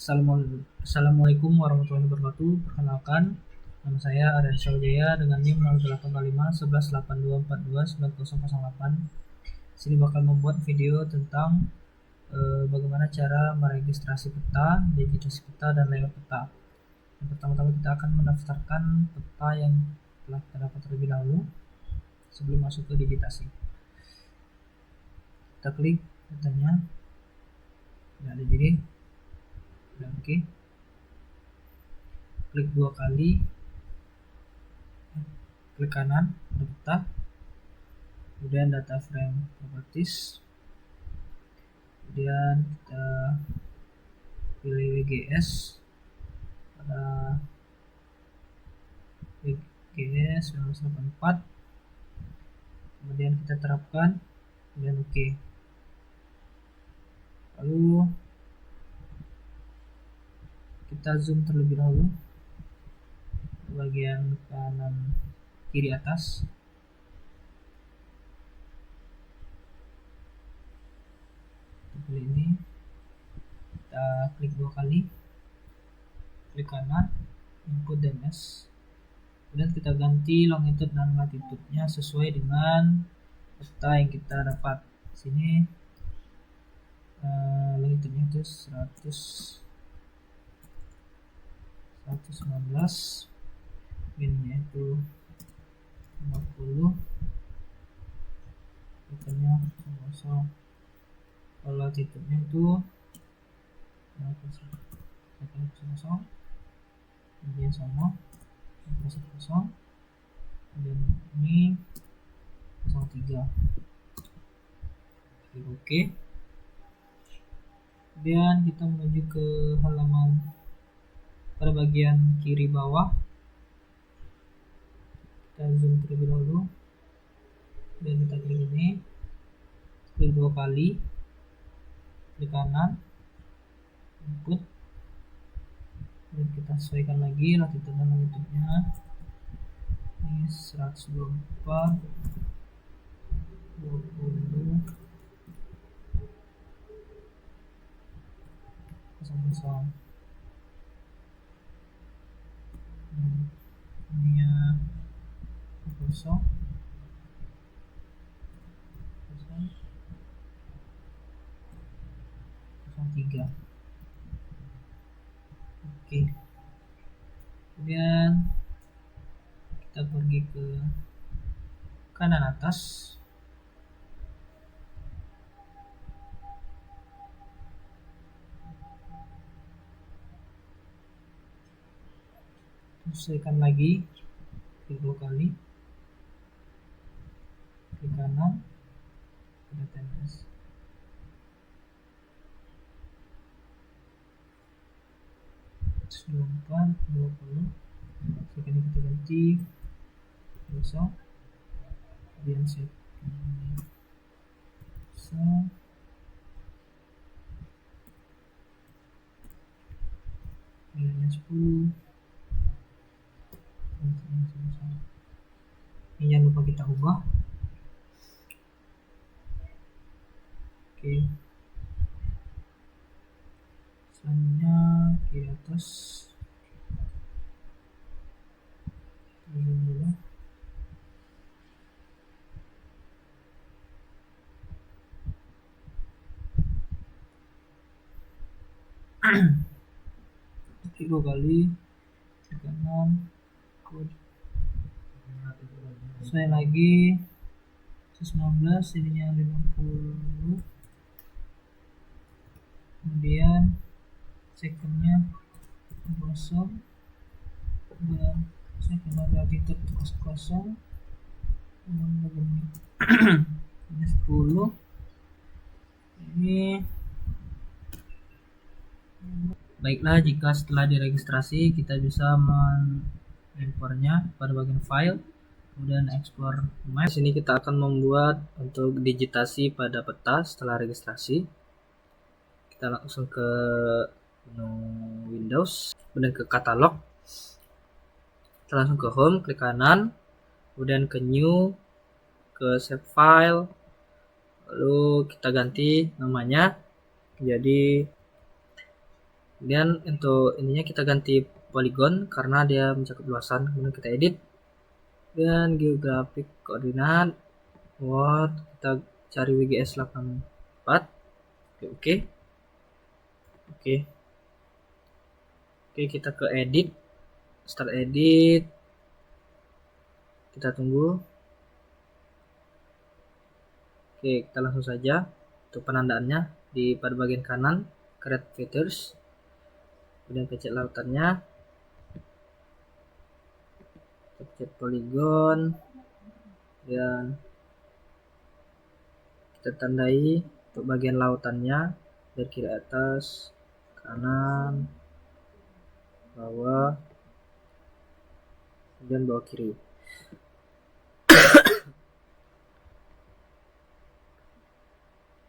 Assalamualaikum warahmatullahi wabarakatuh. Perkenalkan, nama saya Aryan Syawjaya dengan NIM 0855 1182429008. Sini bakal membuat video tentang bagaimana cara meregistrasi peta, digitasi peta, dan layout peta. Yang pertama-tama kita akan mendaftarkan peta yang telah kita dapat terlebih dahulu sebelum masuk ke digitasi. Kita klik petanya, tidak ada diri. Udah oke. Klik 2 kali, klik kanan untuk peta, kemudian data frame properties, kemudian kita pilih WGS, pada WGS 1984, kemudian kita terapkan, kemudian oke. Lalu kita zoom terlebih dahulu ke bagian kanan kiri atas. Kita pilih ini, kita klik 2 kali, klik kanan, input DNS, kemudian kita ganti longitude dan latitude-nya sesuai dengan peta yang kita dapat. Sini longitude-nya itu 119, min-nya itu 50, bukannya 0, kalau latitude-nya itu 0, kemudian sama 0, kemudian ini 03. Klik OK. Kemudian kita menuju ke halaman pada bagian kiri bawah. Kita zoom terlebih dahulu dan kita klik ini, klik 2 kali, klik kanan, input, dan kita sesuaikan lagi latitude dan longitude-nya. Ini 124, 20, 00. Ini 0, 03. Oke. Kemudian kita pergi ke kanan atas. Sesuaikan lagi, klik 2 kali, klik kanan, data TMS, sekarang kita ganti 0, kemudian set ini 0, nilainya 10. Ini jangan lupa kita ubah. Oke. Selanjutnya kiri atas. Zoom dulu. Klik 2 kali, klik kanan, kode. Saya lagi 19, ininya 50, kemudian secondnya 0, dan second latitude 0, ini 10, ini. Baiklah, jika setelah diregistrasi kita bisa mengimportnya pada bagian file, kemudian explore map. Di sini kita akan membuat untuk digitasi pada peta setelah registrasi. Kita langsung ke menu Windows, kemudian ke katalog. Kita langsung ke home, klik kanan, kemudian ke new, ke save file, lalu kita ganti namanya jadi Kemudian untuk ininya kita ganti poligon karena dia mencakup luasan. Kemudian kita edit dan geographic koordinat Word, kita cari WGS 84. Oke. Oke. Oke, kita ke edit, start edit. Kita tunggu. Oke, kita langsung saja untuk penandaannya di pada bagian kanan create features. Kemudian kecil lautannya. Kita poligon dan kita tandai untuk bagian lautannya dari kiri atas, kanan, bawah, kemudian bawah kiri.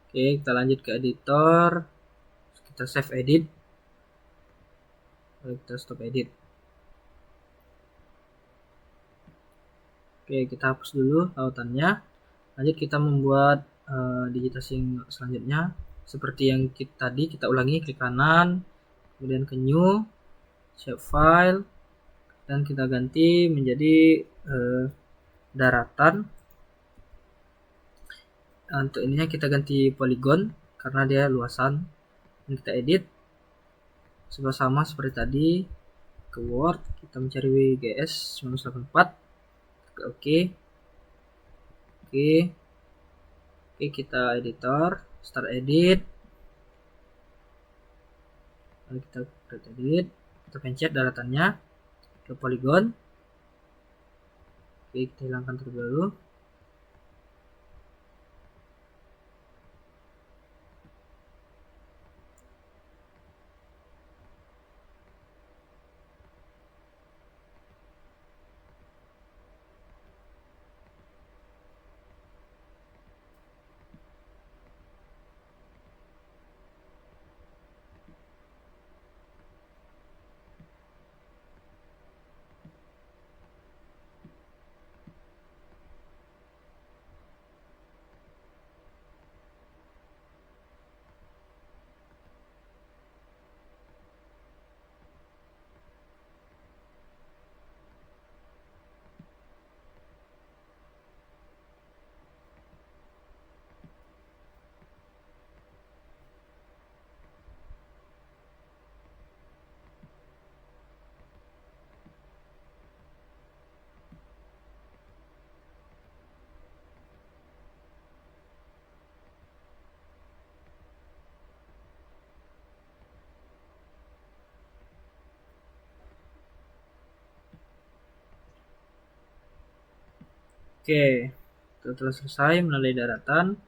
Oke, kita lanjut ke editor. Kita save edit. Lalu kita stop edit. Oke, kita hapus dulu lautannya. Lanjut kita membuat digitasi selanjutnya. Seperti yang tadi kita ulangi, klik kanan, kemudian ke new, save file, dan kita ganti menjadi daratan. Untuk ininya kita ganti poligon karena dia luasan. Dan kita edit sama seperti tadi, ke Word, kita mencari WGS 1984. Oke. Oke, kita editor, start edit. Lalu kita create edit, kita pencet daratannya ke poligon. Oke, kita hilangkan terlebih dahulu. Oke, setelah selesai melalui daratan,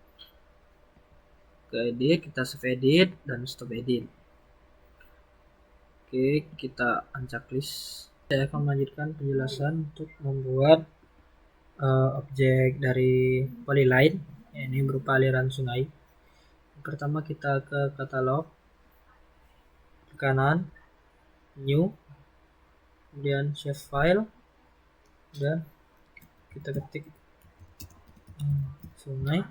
ke edit, kita save edit dan stop edit. Oke, kita uncak list. Saya akan melanjutkan penjelasan untuk membuat objek dari polyline. Ini berupa aliran sungai. Pertama kita ke katalog, ke kanan, new, kemudian save file, dan kita ketik sungai.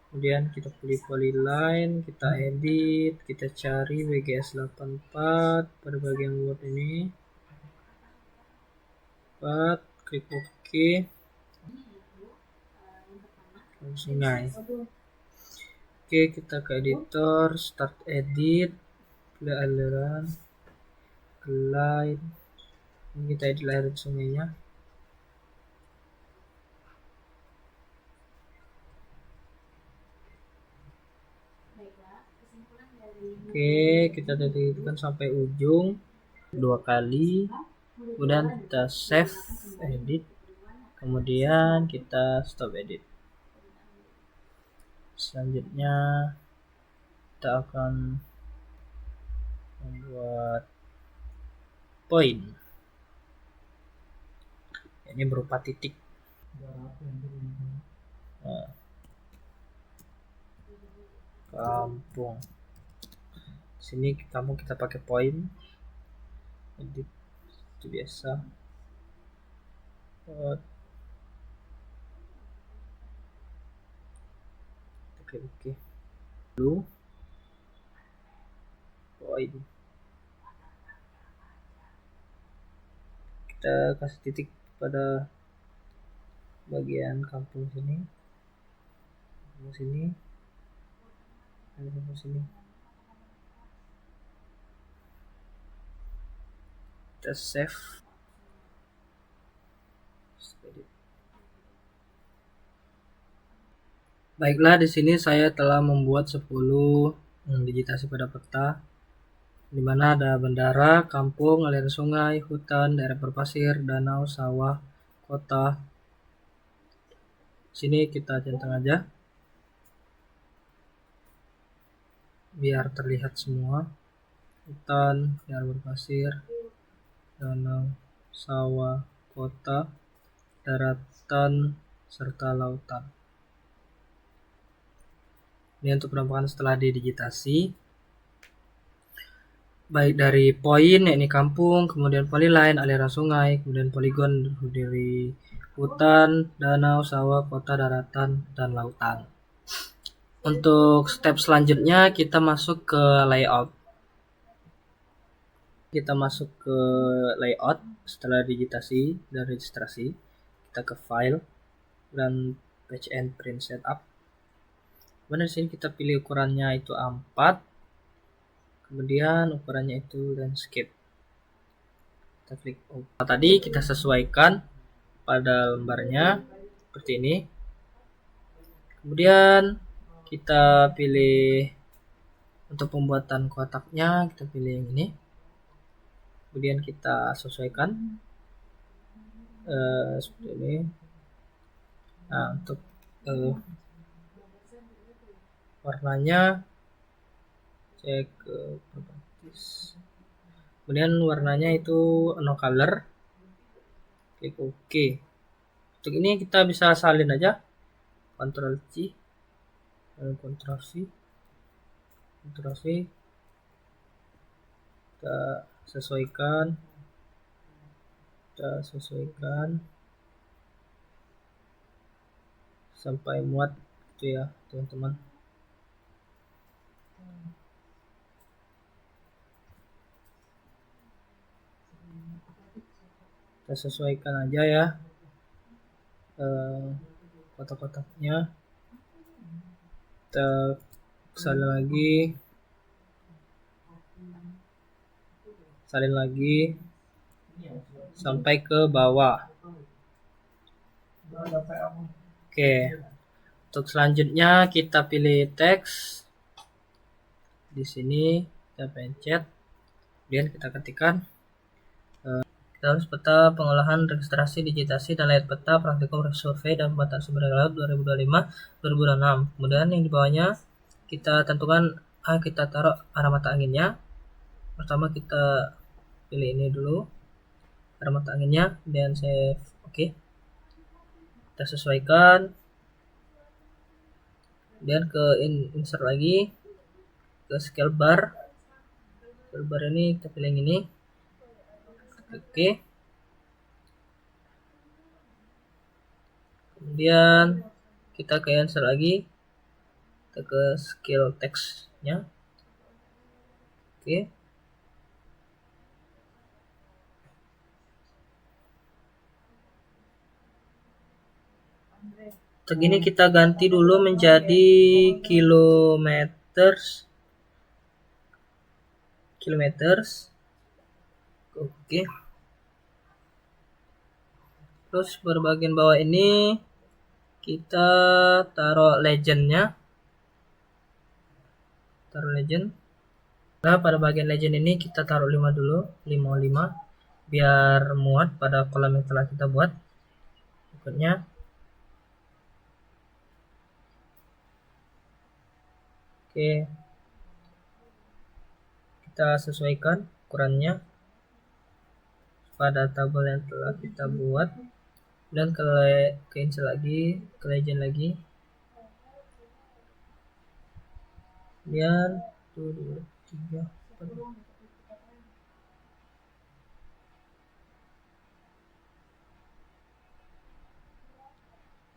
Kemudian kita pilih polyline, kita edit, kita cari WGS 84 pada bagian Word ini. 4, klik OK. Sungai. Oke, kita ke editor, start edit, pilih aliran, line. Ini kita edit aliran sungainya. Oke, kita titikkan sampai ujung 2 kali. Kemudian kita save edit. Kemudian kita stop edit. Selanjutnya kita akan membuat poin. Ini berupa titik. Nah, kampung. Sini kita pakai poin. Edit itu biasa. Oke. Dulu poin. Kita kasih titik pada bagian kampung sini, sini, sini. Kita save. Baiklah, di sini saya telah membuat 10 digitasi pada peta, di mana ada bandara, kampung, aliran sungai, hutan, daerah berpasir, danau, sawah, kota. Sini kita centang aja biar terlihat semua. Hutan, daerah berpasir, danau, sawah, kota, daratan, serta lautan. Ini untuk penampakan setelah didigitasi, baik dari poin yakni kampung, kemudian polyline aliran sungai, kemudian poligon dari hutan, danau, sawah, kota, daratan, dan lautan. Untuk step selanjutnya kita masuk ke layout. Kita masuk ke layout setelah digitasi dan registrasi. Kita ke file dan patch and print setup. Kemudian di sini kita pilih ukurannya itu A4. Kemudian ukurannya itu landscape. Kita klik OK. Tadi kita sesuaikan pada lembarnya seperti ini. Kemudian kita pilih untuk pembuatan kotaknya, kita pilih yang ini. Kemudian kita sesuaikan seperti ini. Nah, untuk warnanya cek ke properties. Kemudian warnanya itu no color. Klik OK. Untuk ini kita bisa salin aja. Ctrl C, Ctrl V, Ctrl V. Kita sesuaikan. Sampai muat gitu ya teman-teman. Kita sesuaikan aja ya kotak-kotaknya. Kita salin lagi sampai ke bawah. Oke, untuk selanjutnya kita pilih teks. Di sini kita pencet, kemudian kita ketikkan dalam peta pengolahan registrasi digitasi dan layout peta praktikum survei dan pemetaan sumber daya laut 2025-2026. Kemudian yang di bawahnya kita tentukan kita taruh arah mata anginnya. Pertama kita pilih ini dulu arah mata anginnya, dan save. Oke. Kita sesuaikan, kemudian ke insert lagi ke scale bar ini kita pilih yang ini. Oke. Kemudian kita ke insert lagi, kita ke scale text-nya. Oke. Untuk ini kita ganti dulu menjadi kilometers. Oke. Terus bagian bawah ini kita taruh legendnya. Nah, pada bagian legend ini kita taruh 5 dulu, 5 biar muat pada kolom yang telah kita buat. Berikutnya oke, kita sesuaikan ukurannya pada tabel yang telah kita buat, dan ke insert lagi, ke legend lagi. Kemudian 1, 2, 3, 4.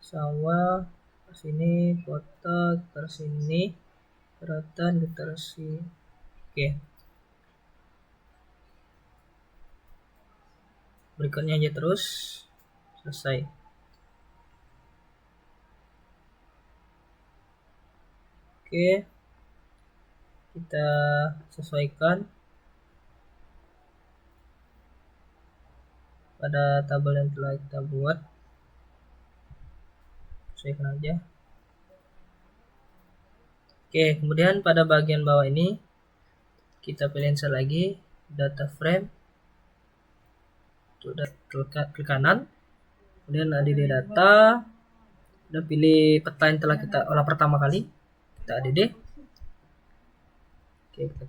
Sawah ke sini, kota ke sini, daratan ke sini. Oke. berikutnya aja terus. Selesai. Oke, kita sesuaikan pada tabel yang telah kita buat. Sesuaikan aja. Oke, kemudian pada bagian bawah ini kita pilih insert lagi data frame. Sudah klik kanan, kemudian add data, dan pilih peta yang telah kita olah pertama kali, kita add. Oke, kita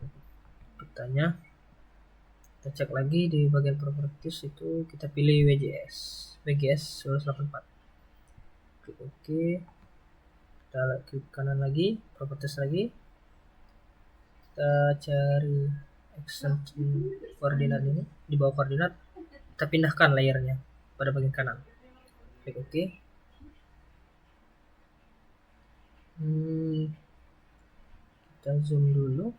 petanya, kita cek lagi di bagian properties itu, kita pilih WGS 184. Klik OK, kita klik kanan lagi, properties lagi, kita cari extension koordinat ini di bawah koordinat, kita pindahkan layernya pada bagian kanan. Klik OK. Kita zoom dulu.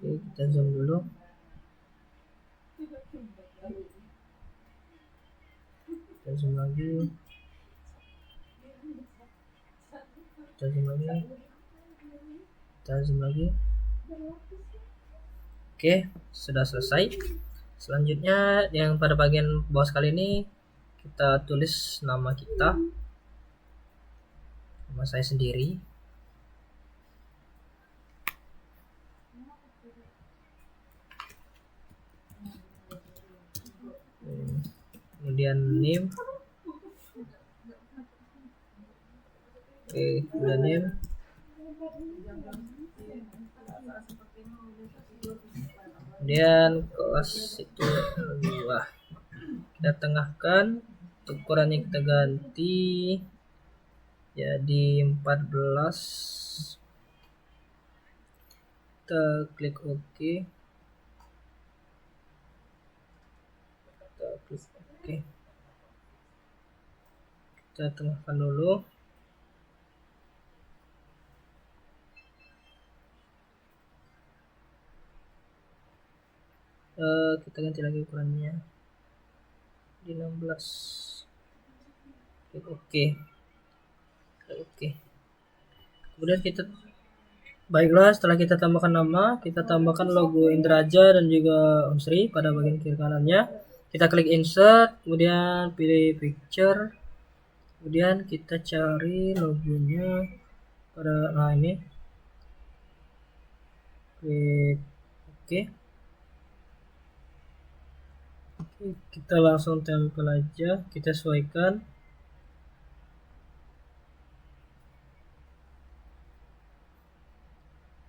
Oke, kita zoom dulu. Kita zoom lagi. Kita zoom lagi. Kita zoom lagi. Oke, sudah selesai. Selanjutnya yang pada bagian bawah sekali ini kita tulis nama kita, nama saya sendiri. Kemudian name. Oke, kemudian name. Kemudian kelas itu 2. Kita tengahkan, untuk ukurannya kita ganti jadi 14. Kita klik OK. Kita klik OK. Kita tengahkan dulu. Kita ganti lagi ukurannya di 16. Klik OK. Kemudian kita, baiklah, setelah kita tambahkan nama, kita tambahkan logo Indraja dan juga Unsri pada bagian kiri kanannya. Kita klik insert, kemudian pilih picture, kemudian kita cari logonya pada ini. Klik OK. Kita langsung tempel aja, kita sesuaikan.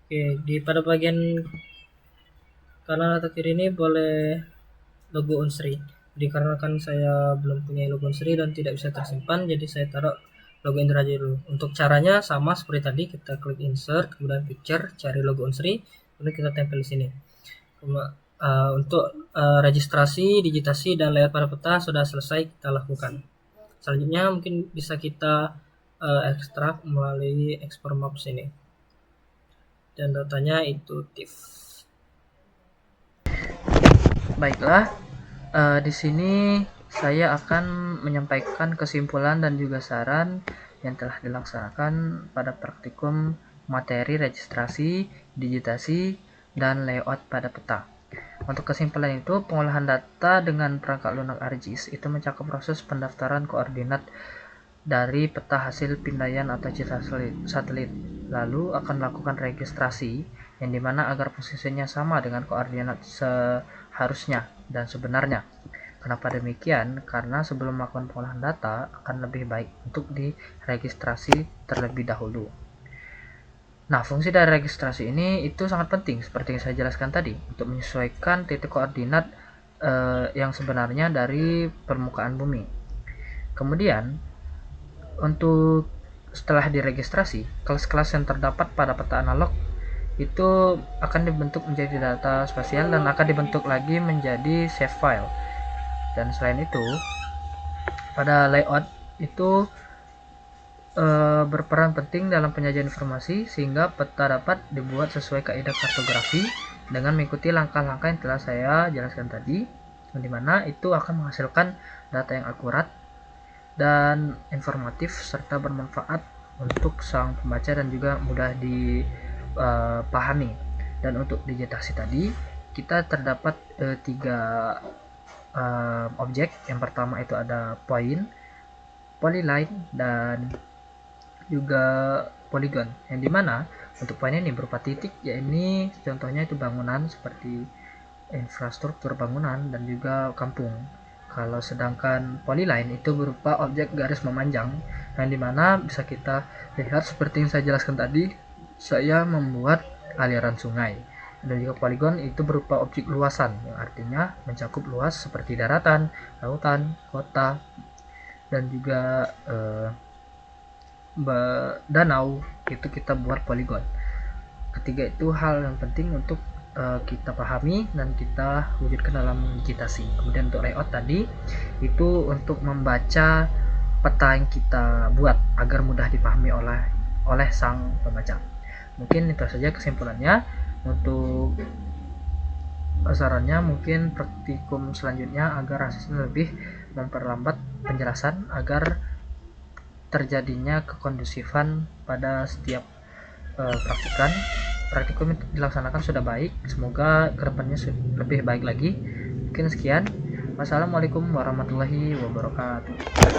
Oke, di pada bagian kanan atau kiri ini boleh logo Unsri. Dikarenakan saya belum punya logo Unsri dan tidak bisa tersimpan, jadi saya taruh logo Indraja dulu. Untuk caranya sama seperti tadi, kita klik insert, kemudian picture, cari logo Unsri, kemudian kita tempel di sini. Untuk registrasi, digitasi, dan layout pada peta sudah selesai kita lakukan. Selanjutnya mungkin bisa kita ekstrak melalui export maps ini, dan datanya itu TIFF. Baiklah, di sini saya akan menyampaikan kesimpulan dan juga saran yang telah dilaksanakan pada praktikum materi registrasi, digitasi, dan layout pada peta. Untuk kesimpulan itu, pengolahan data dengan perangkat lunak ArcGIS itu mencakup proses pendaftaran koordinat dari peta hasil pindaian atau citra satelit, lalu akan melakukan registrasi yang dimana agar posisinya sama dengan koordinat seharusnya dan sebenarnya. Kenapa demikian? Karena sebelum melakukan pengolahan data akan lebih baik untuk diregistrasi terlebih dahulu. Nah, fungsi dari registrasi ini itu sangat penting seperti yang saya jelaskan tadi, untuk menyesuaikan titik koordinat yang sebenarnya dari permukaan bumi. Kemudian, untuk setelah diregistrasi, kelas-kelas yang terdapat pada peta analog itu akan dibentuk menjadi data spasial dan akan dibentuk lagi menjadi save file. Dan selain itu, pada layout itu berperan penting dalam penyajian informasi sehingga peta dapat dibuat sesuai kaidah kartografi dengan mengikuti langkah-langkah yang telah saya jelaskan tadi, di mana itu akan menghasilkan data yang akurat dan informatif serta bermanfaat untuk sang pembaca dan juga mudah dipahami. Dan untuk digitasi tadi kita terdapat tiga objek. Yang pertama itu ada point, polyline, dan juga polygon, yang dimana untuk point ini berupa titik, ya ini contohnya itu bangunan seperti infrastruktur bangunan dan juga kampung. Kalau sedangkan polyline itu berupa objek garis memanjang, yang dimana bisa kita lihat seperti yang saya jelaskan tadi, saya membuat aliran sungai. Dan juga polygon itu berupa objek luasan, yang artinya mencakup luas seperti daratan, lautan, kota, dan juga danau. Itu kita buat polygon. Ketiga itu hal yang penting untuk kita pahami dan kita wujudkan dalam digitasi. Kemudian untuk layout tadi itu untuk membaca peta yang kita buat agar mudah dipahami oleh sang pembaca. Mungkin itu saja kesimpulannya. Untuk sarannya mungkin praktikum selanjutnya agar hasilnya lebih memperlambat penjelasan agar terjadinya kekondusifan pada setiap praktikum dilaksanakan sudah baik. Semoga kedepannya lebih baik lagi. Mungkin sekian. Wassalamualaikum warahmatullahi wabarakatuh.